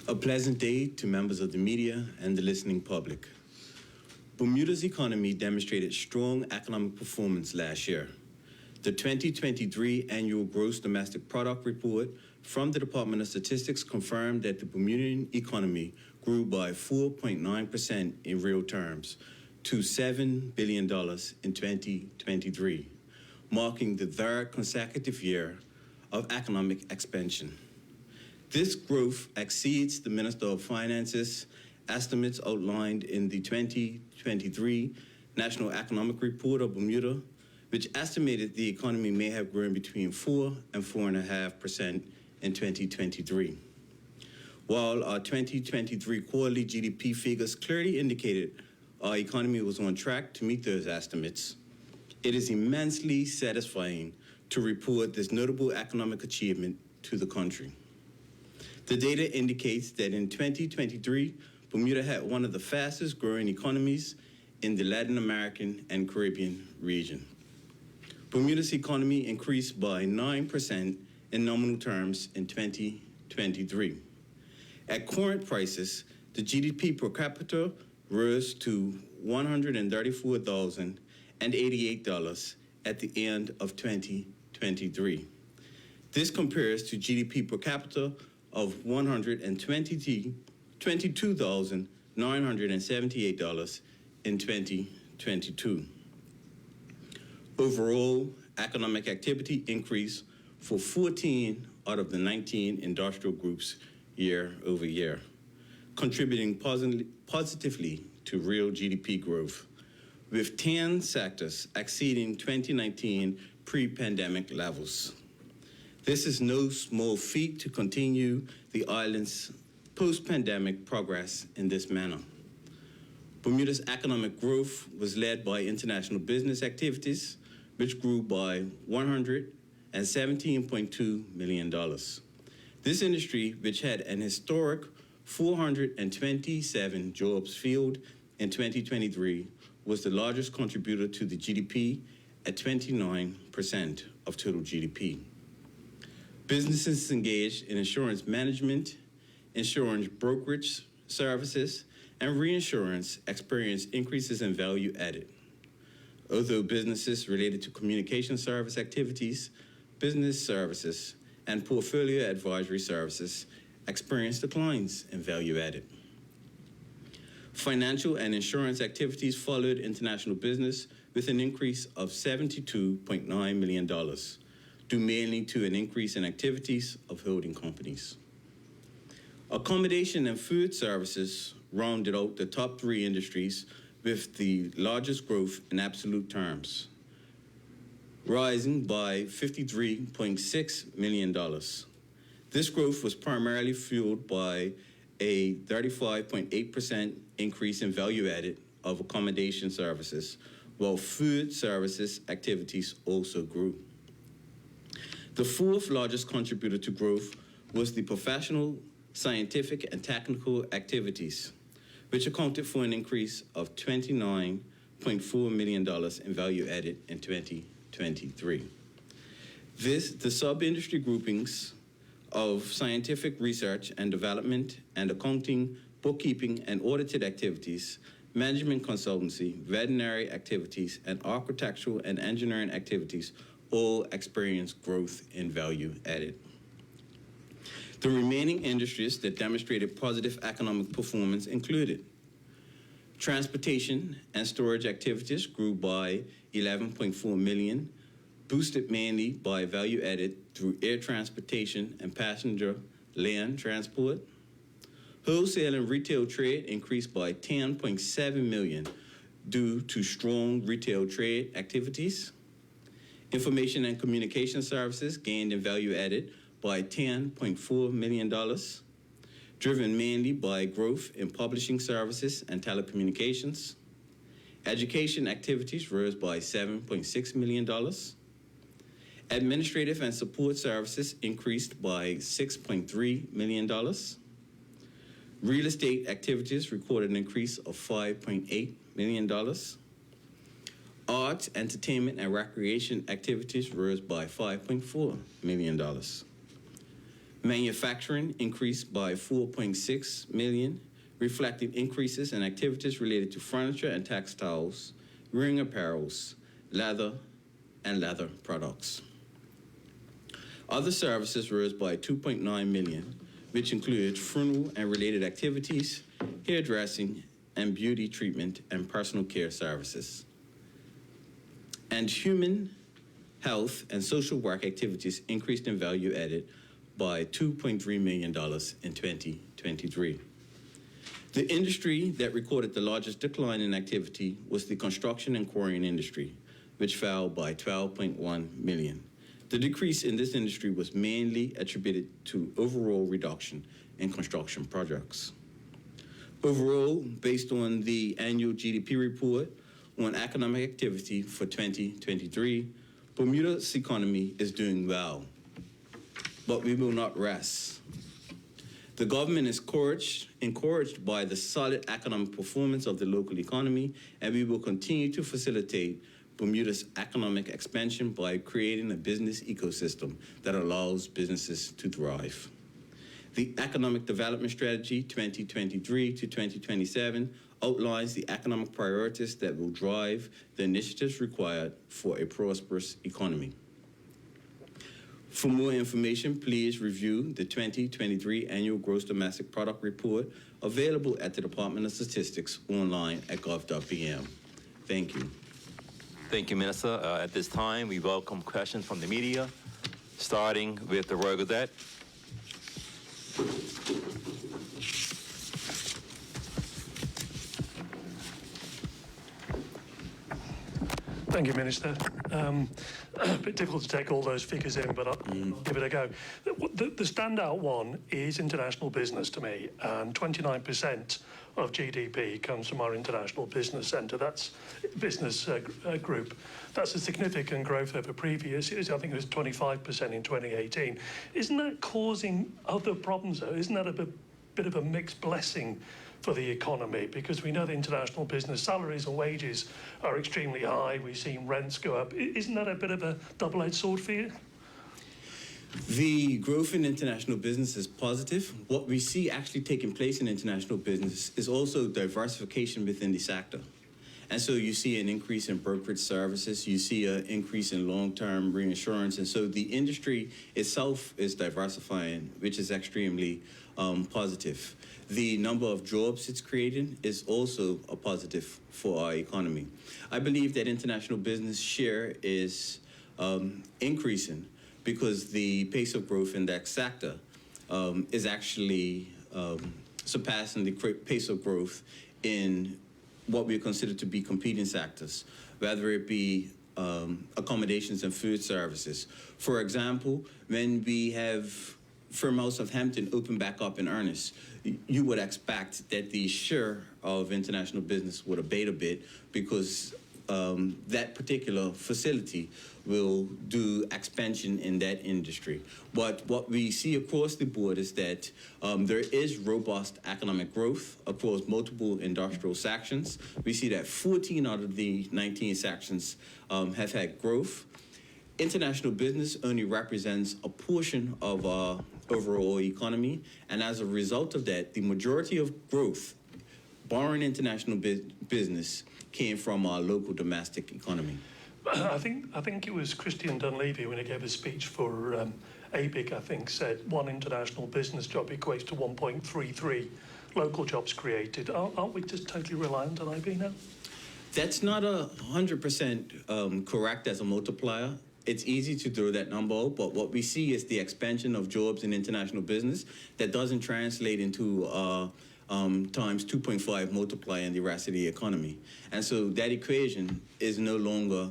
A pleasant day to members of the media and the listening public. Bermuda's economy demonstrated strong economic performance last year. The 2023 Annual Gross Domestic Product Report from the Department of Statistics confirmed that the Bermudian economy grew by 4.9% in real terms to $7 billion in 2023, marking the third consecutive year of economic expansion. This growth exceeds the Minister of Finance's estimates outlined in the 2023 National Economic Report of Bermuda, which estimated the economy may have grown between 4 and 4.5% in 2023. While our 2023 quarterly GDP figures clearly indicated our economy was on track to meet those estimates, it is immensely satisfying to report this notable economic achievement to the country. The data indicates that in 2023, Bermuda had one of the fastest growing economies in the Latin American and Caribbean region. Bermuda's economy increased by 9% in nominal terms in 2023. At current prices, the GDP per capita rose to $134,088 at the end of 2023. This compares to GDP per capita of $122,978 in 2022. Overall, economic activity increased for 14 out of the 19 industrial groups year over year, contributing positively to real GDP growth, with 10 sectors exceeding 2019 pre-pandemic levels. This is no small feat to continue the island's post-pandemic progress in this manner. Bermuda's economic growth was led by international business activities, which grew by $117.2 million. This industry, which had an historic 427 jobs filled in 2023, was the largest contributor to the GDP at 29% of total GDP. Businesses engaged in insurance management, insurance brokerage services, and reinsurance experienced increases in value added. Although businesses related to communication service activities, business services, and portfolio advisory services experienced declines in value added. Financial and insurance activities followed international business with an increase of $72.9 million, due mainly to an increase in activities of holding companies. Accommodation and food services rounded out the top three industries with the largest growth in absolute terms, rising by $53.6 million. This growth was primarily fueled by a 35.8% increase in value added of accommodation services, while food services activities also grew. The fourth largest contributor to growth was the professional, scientific, and activities, which accounted for an increase of $29.4 million in value added in 2023. The sub-industry groupings of scientific research and development and accounting, bookkeeping, and audited activities, management consultancy, veterinary activities, and architectural and engineering activities all experienced growth in value added. The remaining industries that demonstrated positive economic performance included transportation and storage activities grew by $11.4 million, boosted mainly by value added through air transportation and passenger land transport. Wholesale and retail trade increased by $10.7 million due to strong retail trade activities. Information and communication services gained in value added by $10.4 million, driven mainly by growth in publishing services and telecommunications. Education activities rose by $7.6 million. Administrative and support services increased by $6.3 million. Real estate activities recorded an increase of $5.8 million. Arts, entertainment, and recreation activities rose by $5.4 million. Manufacturing increased by 4.6 million, reflecting increases in activities related to furniture and textiles, ring apparels, leather, and leather products. Other services rose by 2.9 million, which included funeral and related activities, hairdressing, and beauty treatment and personal care services. And human health and social work activities increased in value added by $2.3 million in 2023. The industry that recorded the largest decline in activity was the construction and quarrying industry, which fell by 12.1 million. The decrease in this industry was mainly attributed to overall reduction in construction projects. Overall, based on the annual GDP report on economic activity for 2023, Bermuda's economy is doing well, but we will not rest. The government is encouraged by the solid economic performance of the local economy, and we will continue to facilitate Bermuda's economic expansion by creating a business ecosystem that allows businesses to thrive. The Economic Development Strategy 2023 to 2027 outlines the economic priorities that will drive the initiatives required for a prosperous economy. For more information, please review the 2023 Annual Gross Domestic Product Report available at the Department of Statistics online at gov.bm. Thank you. Thank you, Minister. At this time, we welcome questions from the media, starting with the Royal Gazette. Thank you, Minister. A bit difficult to take all those figures in, but I'll give it a go. The standout one is international business to me, and 29% of GDP comes from our international business centre. That's business group. That's a significant growth over previous years. I think it was 25% in 2018. Isn't that causing other problems, though? Isn't that a bit of a mixed blessing for the economy? Because we know the international business salaries and wages are extremely high. We've seen rents go up. Isn't that a bit of a double-edged sword for you? The growth in international business is positive. What we see actually taking place in international business is also diversification within the sector. And so you see an increase in brokerage services, you see an increase in long-term reinsurance, and so the industry itself is diversifying, which is extremely positive. The number of jobs it's creating is also a positive for our economy. I believe that international business share is increasing because the pace of growth in that sector is actually surpassing the pace of growth in what we consider to be competing sectors, whether it be accommodations and food services. For example, when we have Firm House of Hampton open back up in earnest, you would expect that the share of international business would abate a bit because that particular facility will do expansion in that industry. But what we see across the board is that there is robust economic growth across multiple industrial sections. We see that 14 out of the 19 sections have had growth. International business only represents a portion of our overall economy, and as a result of that, the majority of growth, barring international business, came from our local domestic economy. I think it was Christian Dunleavy, when he gave a speech for ABIC, I think, said one international business job equates to 1.33 local jobs created. Aren't we just totally reliant on IB now? That's not 100% correct as a multiplier. It's easy to throw that number out, but what we see is the expansion of jobs in international business that doesn't translate into times 2.5 multiplier in the rest of the economy. And so that equation is no longer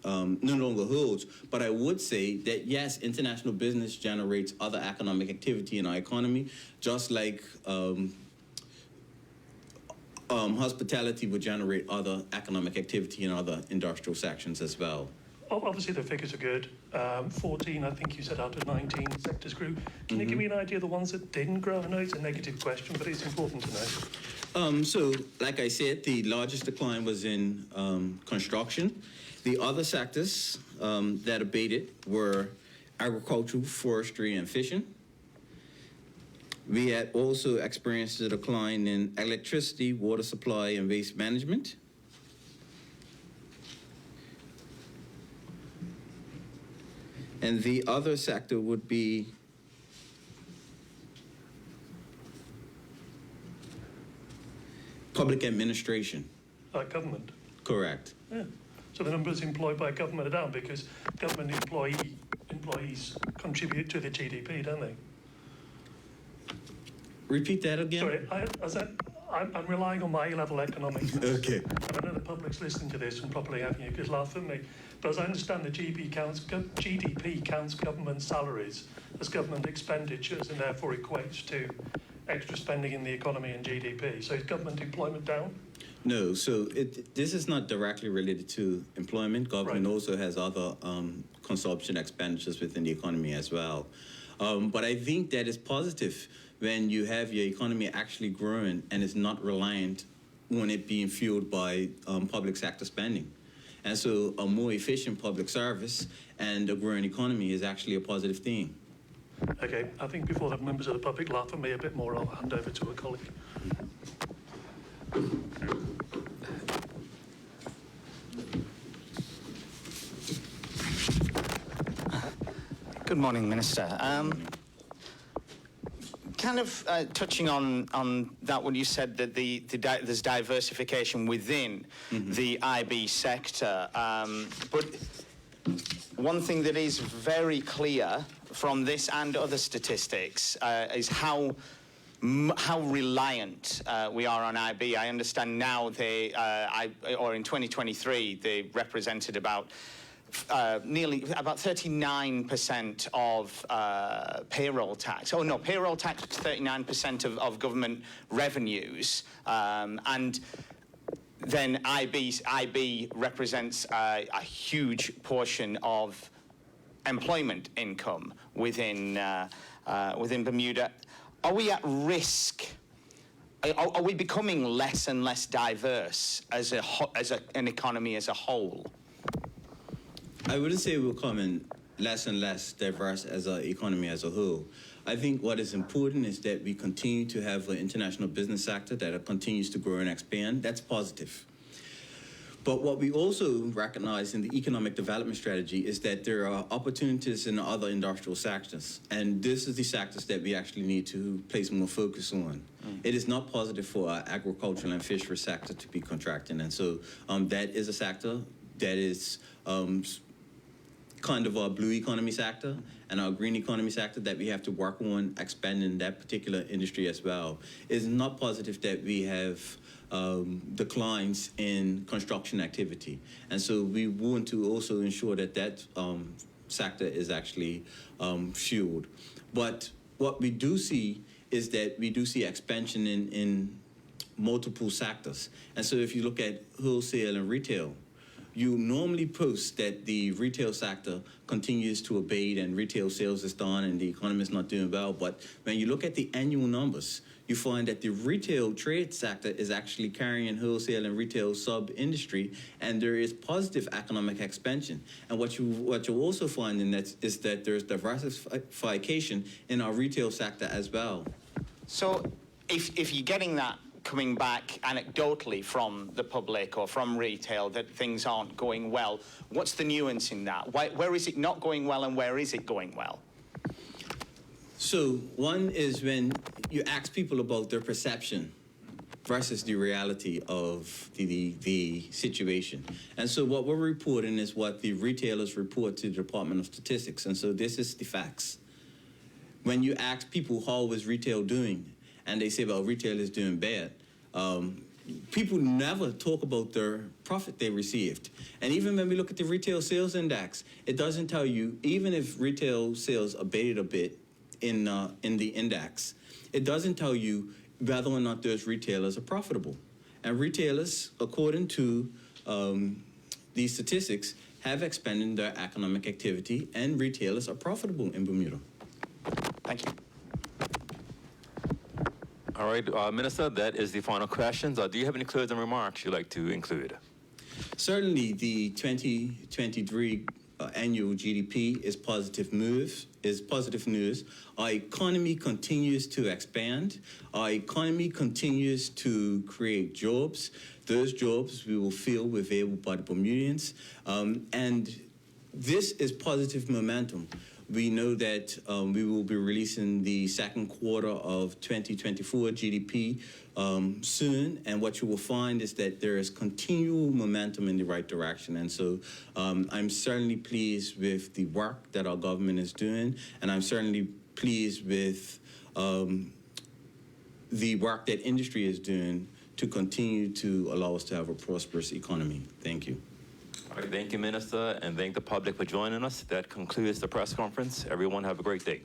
holds. But I would say that, yes, international business generates other economic activity in our economy, just like hospitality would generate other economic activity in other industrial sections as well. Obviously, the figures are good. 14, I think you said, out of 19 sectors grew. Can you give me an idea of the ones that didn't grow? I know it's a negative question, but it's important to know. So, like I said, the largest decline was in construction. The other sectors that abated were agriculture, forestry, and fishing. We had also experienced a decline in electricity, water supply, and waste management. And the other sector would be public administration. Like government. Correct. Yeah. So the numbers employed by government are down because government employees contribute to the GDP, don't they? Repeat that again. Sorry, I'm relying on my A-level economics. Okay. And I know the public's listening to this and probably having a good laugh at me. But as I understand, the GDP counts government salaries as government expenditures and therefore equates to extra spending in the economy and GDP. So is government employment down? No, so this is not directly related to employment. Government Right. also has other consumption expenditures within the economy as well. But I think that is positive when you have your economy actually growing and it's not reliant on it being fueled by public sector spending. And so a more efficient public service and a growing economy is actually a positive thing. Okay, I think before the members of the public laugh at me a bit more, I'll hand over to a colleague. Good morning, Minister. Touching on that when you said that there's diversification within the IB sector, but one thing that is very clear from this and other statistics is how reliant we are on IB. I understand now in 2023 they represented about nearly about 39% of payroll tax. Oh no, payroll tax was 39% of government revenues, and then IB represents a huge portion of employment income within Bermuda. Are we at risk? Are we becoming less and less diverse as an economy as a whole? I wouldn't say we're becoming less and less diverse as an economy as a whole. I think what is important is that we continue to have an international business sector that continues to grow and expand. That's positive. But what we also recognize in the economic development strategy is that there are opportunities in other industrial sectors. And this is the sectors that we actually need to place more focus on. It is not positive for our agricultural and fishery sector to be contracting. And so that is a sector that is kind of our blue economy sector and our green economy sector that we have to work on expanding that particular industry as well. It's not positive that we have declines in construction activity. And so we want to also ensure that that sector is actually fueled. But what we do see is that we do see expansion in multiple sectors. And so if you look at wholesale and retail, you normally post that the retail sector continues to abate and retail sales is down and the economy is not doing well. But when you look at the annual numbers, you find that the retail trade sector is actually carrying wholesale and retail sub-industry, and there is positive economic expansion. And what you're also finding is that there's diversification in our retail sector as well. So if you're getting that coming back anecdotally from the public or from retail that things aren't going well, what's the nuance in that? Where is it not going well and where is it going well? So one is when you ask people about their perception versus the reality of the situation. And so what we're reporting is what the retailers report to the Department of Statistics. And so this is the facts. When you ask people how is retail doing, and they say, well, retail is doing bad, people never talk about their profit they received. And even when we look at the retail sales index, it doesn't tell you, even if retail sales abated a bit in the index, it doesn't tell you whether or not those retailers are profitable. And retailers, according to these statistics, have expanded their economic activity, and retailers are profitable in Bermuda. Thank you. All right, Minister, that is the final questions. Do you have any closing remarks you'd like to include? Certainly, the 2023 annual GDP is positive news. Our economy continues to expand. Our economy continues to create jobs. Those jobs we will fill with able-bodied Bermudians. And this is positive momentum. We know that we will be releasing the second quarter of 2024 GDP soon, and what you will find is that there is continual momentum in the right direction. And so I'm certainly pleased with the work that our government is doing, and I'm certainly pleased with the work that industry is doing to continue to allow us to have a prosperous economy. Thank you. All right, thank you, Minister, and thank the public for joining us. That concludes the press conference. Everyone have a great day.